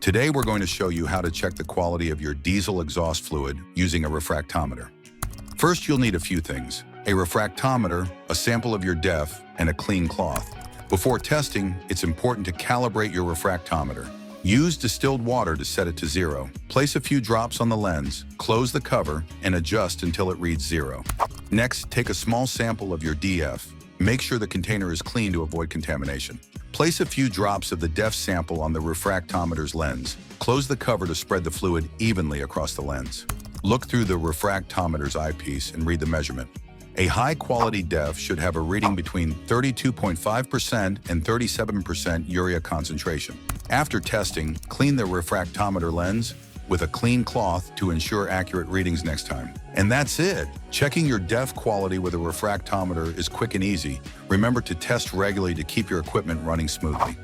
Today we're going to show you how to check the quality of your diesel exhaust fluid using a refractometer. First, you'll need a few things: a refractometer, a sample of your DEF, and a clean cloth. Before testing, it's important to calibrate your refractometer. Use distilled water to set it to 0. Place a few drops on the lens, close the cover, and adjust until it reads 0. Next, take a small sample of your DF. Make sure the container is clean to avoid contamination. Place a few drops of the DEF sample on the refractometer's lens. Close the cover to spread the fluid evenly across the lens. Look through the refractometer's eyepiece and read the measurement. A high-quality DEF should have a reading between 32.5% and 37% urea concentration. After testing, clean the refractometer lens with a clean cloth to ensure accurate readings next time. And that's it! Checking your DEF quality with a refractometer is quick and easy. Remember to test regularly to keep your equipment running smoothly.